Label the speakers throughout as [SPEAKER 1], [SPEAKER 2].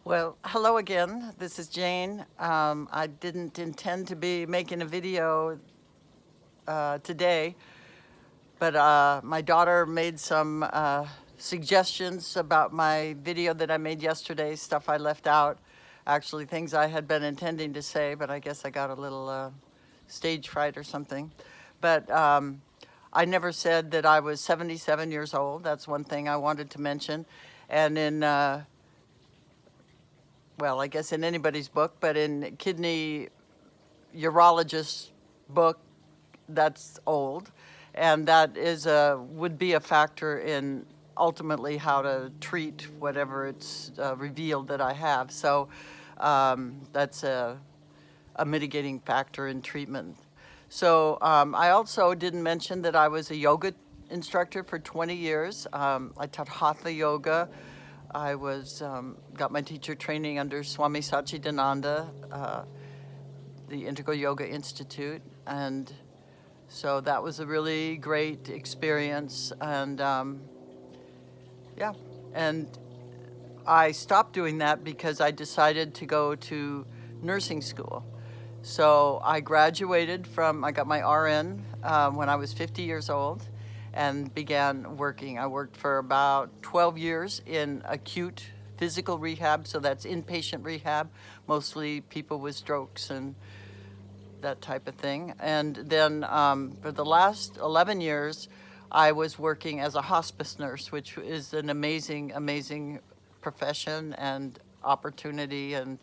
[SPEAKER 1] Well, hello again. This is Jane. I didn't intend to be making a video today, but my daughter made some suggestions about my video that I made yesterday, stuff I left out, actually things I had been intending to say, but I guess I got a little stage fright or something. But I never said that I was 77 years old. That's one thing I wanted to mention. And in well, I guess in anybody's book, but in kidney urologist's book, that's old, and that is would be a factor in ultimately how to treat whatever it's revealed that I have. So that's a mitigating factor in treatment. So I also didn't mention that I was a yoga instructor for 20 years. I taught hatha yoga. I was got my teacher training under Swami Satchidananda, the Integral Yoga Institute, and so that was a really great experience. And yeah, and I stopped doing that because I decided to go to nursing school. So I graduated I got my RN when I was 50 years old and began working. I worked for about 12 years in acute physical rehab, so that's inpatient rehab, mostly people with strokes and that type of thing. And then for the last 11 years, I was working as a hospice nurse, which is an amazing, amazing profession and opportunity, and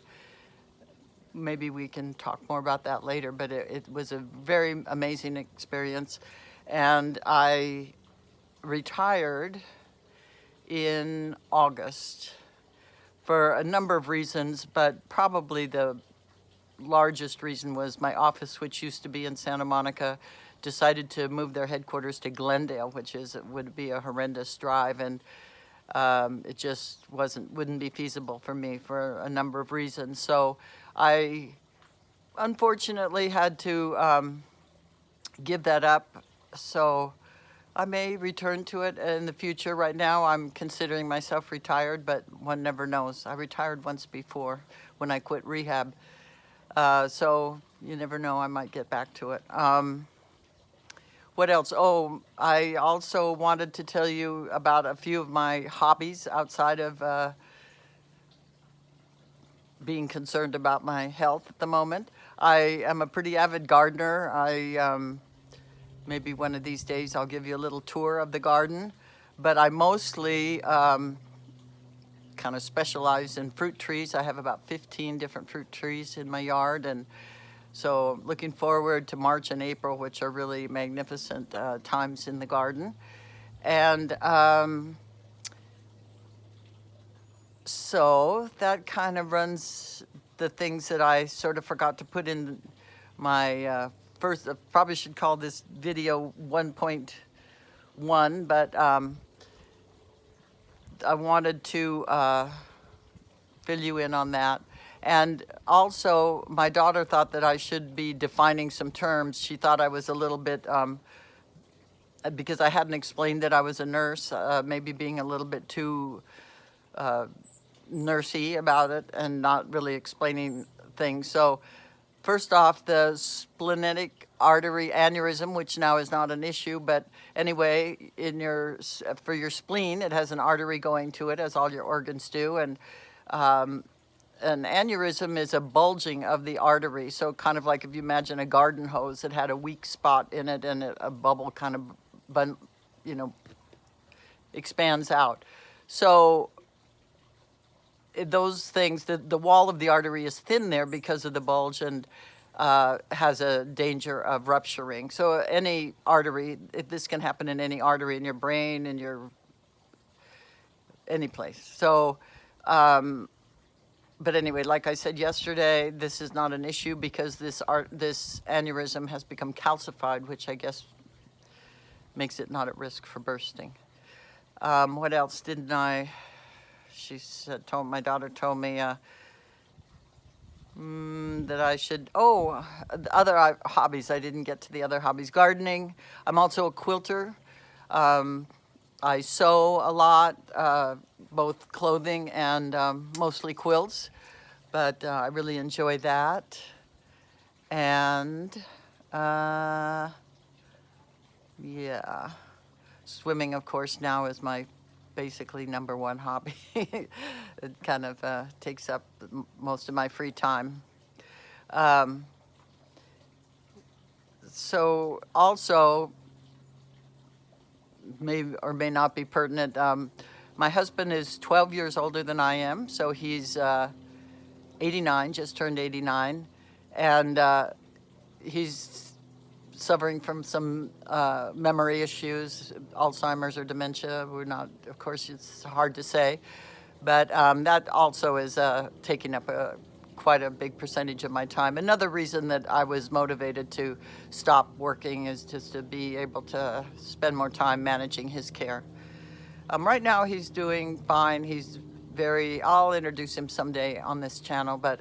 [SPEAKER 1] maybe we can talk more about that later, but it was a very amazing experience. And I retired in August for a number of reasons, but probably the largest reason was my office, which used to be in Santa Monica, decided to move their headquarters to Glendale, which would be a horrendous drive, and it just wouldn't be feasible for me for a number of reasons. So I unfortunately had to give that up. So I may return to it in the future. Right now I'm considering myself retired, but one never knows. I retired once before when I quit rehab. So you never know, I might get back to it. What else? Oh, I also wanted to tell you about a few of my hobbies outside of being concerned about my health at the moment. I am a pretty avid gardener. Maybe one of these days I'll give you a little tour of the garden, but I mostly kind of specialize in fruit trees. I have about 15 different fruit trees in my yard, and so looking forward to March and April, which are really magnificent times in the garden. And so that kind of runs the things that I sort of forgot to put in my first, probably should call this video 1.1, but I wanted to fill you in on that. And also, my daughter thought that I should be defining some terms. She thought I was a little bit, because I hadn't explained that I was a nurse, maybe being a little bit too nursey about it and not really explaining things. So first off, the splenic artery aneurysm, which now is not an issue, but anyway, for your spleen, it has an artery going to it, as all your organs do, and an aneurysm is a bulging of the artery. So kind of like if you imagine a garden hose that had a weak spot in it and a bubble kind of, expands out. So those things, the wall of the artery is thin there because of the bulge and has a danger of rupturing. So any artery, this can happen in any artery in your brain, in any place. So, but anyway, like I said yesterday, this is not an issue because this aneurysm has become calcified, which I guess makes it not at risk for bursting. What else didn't I? My daughter told me that I should, the other hobbies, I didn't get to the other hobbies. Gardening, I'm also a quilter. I sew a lot. both clothing and mostly quilts, but I really enjoy that. And yeah, swimming, of course, now is my basically number one hobby. It kind of takes up most of my free time. Um, so also, may or may not be pertinent, my husband is 12 years older than I am, so he's 89, just turned 89, and he's suffering from some memory issues, Alzheimer's or dementia. We're not, of course, it's hard to say, but that also is taking up quite a big percentage of my time. Another reason that I was motivated to stop working is just to be able to spend more time managing his care. Right now he's doing fine. He's I'll introduce him someday on this channel, but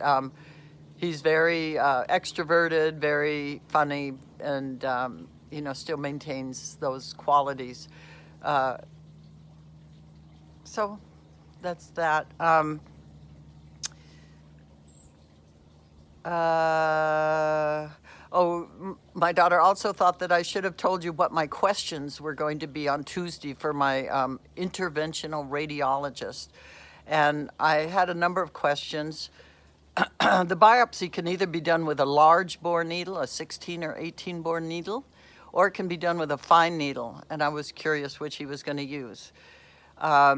[SPEAKER 1] he's very extroverted, very funny, and still maintains those qualities. So that's that. My daughter also thought that I should have told you what my questions were going to be on Tuesday for my interventional radiologist. And I had a number of questions. The biopsy can either be done with a large bore needle, a 16 or 18 bore needle, or it can be done with a fine needle. And I was curious which he was going to use. A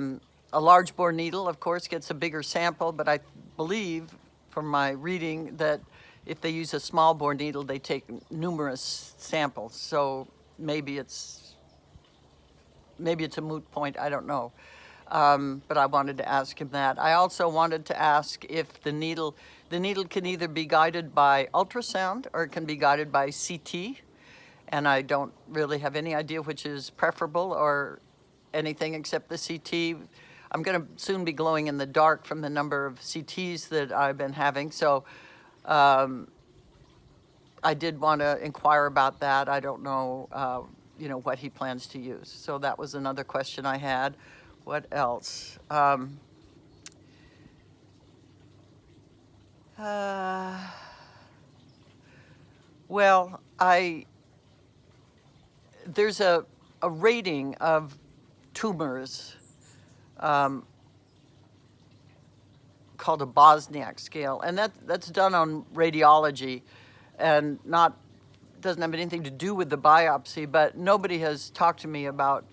[SPEAKER 1] large bore needle, of course, gets a bigger sample, but I believe from my reading that if they use a small bore needle, they take numerous samples. So maybe it's a moot point, I don't know. But I wanted to ask him that. I also wanted to ask if the needle can either be guided by ultrasound or it can be guided by CT. And I don't really have any idea which is preferable or anything except the CT. I'm going to soon be glowing in the dark from the number of CTs that I've been having. So I did want to inquire about that. I don't know, what he plans to use. So that was another question I had. What else? Well, there's a rating of tumors called a Bosniak scale, and that's done on radiology, and doesn't have anything to do with the biopsy. But nobody has talked to me about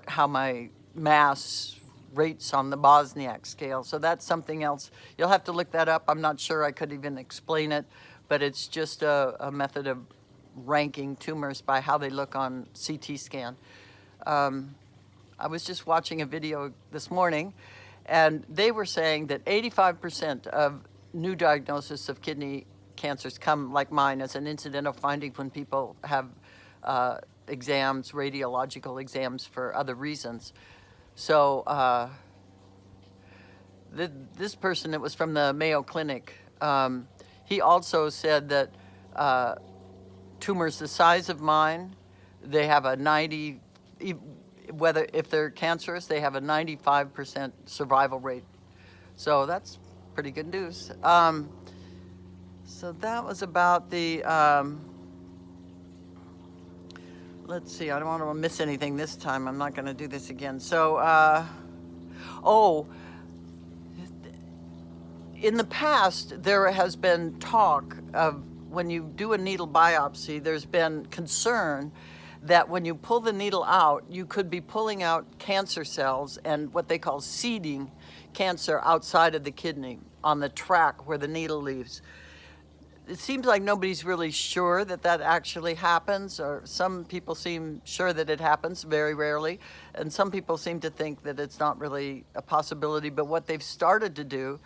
[SPEAKER 1] how my mass rates on the Bosniak scale. So that's something else. You'll have to look that up. I'm not sure I could even explain it, but it's just a method of ranking tumors by how they look on CT scan. I was just watching a video this morning, and they were saying that 85% of new diagnosis of kidney cancers come, like mine, as an incidental finding when people have exams, radiological exams for other reasons. So this person, it was from the Mayo Clinic, he also said that tumors the size of mine, they have a 90, if they're cancerous, they have a 95% survival rate. So that's pretty good news. So that was about the, let's see, I don't want to miss anything this time. I'm not going to do this again. So, in the past, there has been talk of when you do a needle biopsy, there's been concern that when you pull the needle out, you could be pulling out cancer cells and what they call seeding cancer outside of the kidney on the track where the needle leaves. It seems like nobody's really sure that actually happens, or some people seem sure that it happens, very rarely, and some people seem to think that it's not really a possibility. But what they've started to do,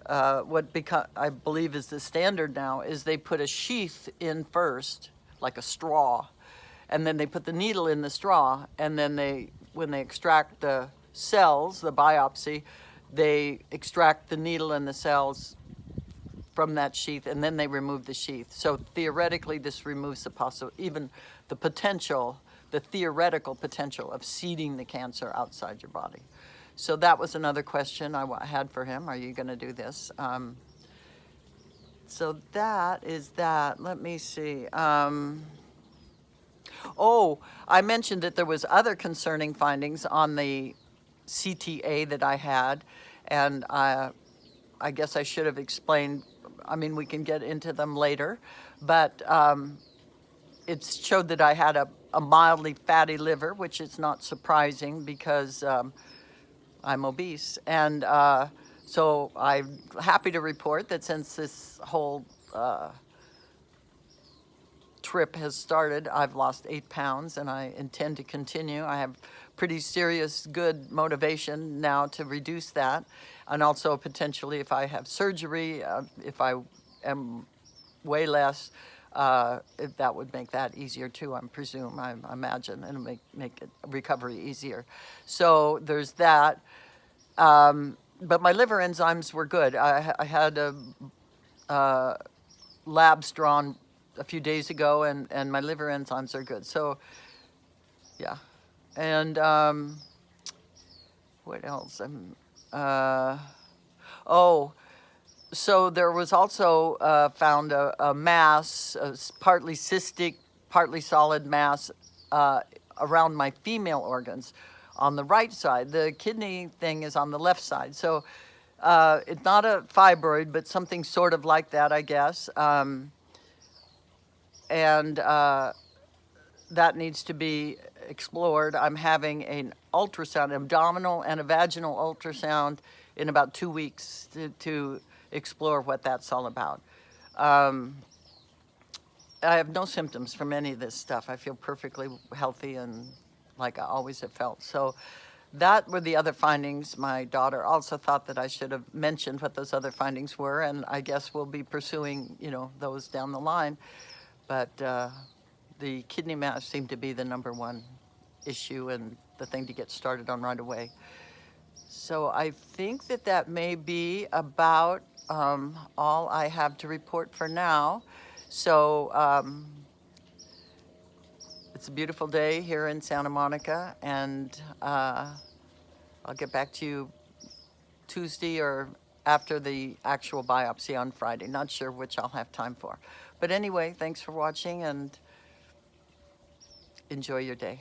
[SPEAKER 1] I believe is the standard now, is they put a sheath in first, like a straw, and then they put the needle in the straw, and then when they extract the cells, the biopsy, they extract the needle and the cells from that sheath, and then they remove the sheath. So theoretically, this removes even the theoretical potential of seeding the cancer outside your body. So that was another question I had for him. Are you going to do this? So that is that. Let me see. Oh, I mentioned that there was other concerning findings on the CTA that I had, and I guess I should have explained. I mean, we can get into them later, but it showed that I had a mildly fatty liver, which is not surprising because I'm obese. And so I'm happy to report that since this whole trip has started, I've lost 8 pounds and I intend to continue. I have pretty serious, good motivation now to reduce that. And also potentially if I have surgery, if I am way less, that would make that easier too, I imagine, and make it recovery easier. So there's that. But my liver enzymes were good. I had labs drawn a few days ago, and my liver enzymes are good. So, yeah. And what else? Oh, so there was also found a mass, partly cystic, partly solid mass around my female organs on the right side. The kidney thing is on the left side. So it's not a fibroid, but something sort of like that, I guess. And that needs to be explored. I'm having an ultrasound, abdominal and a vaginal ultrasound in about 2 weeks to explore what that's all about. I have no symptoms from any of this stuff. I feel perfectly healthy and like I always have felt. So that were the other findings. My daughter also thought that I should have mentioned what those other findings were, and I guess we'll be pursuing, those down the line. But the kidney mass seemed to be the number one issue and the thing to get started on right away. So I think that may be about all I have to report for now. So it's a beautiful day here in Santa Monica, and I'll get back to you Tuesday or after the actual biopsy on Friday. Not sure which I'll have time for. But anyway, thanks for watching and enjoy your day.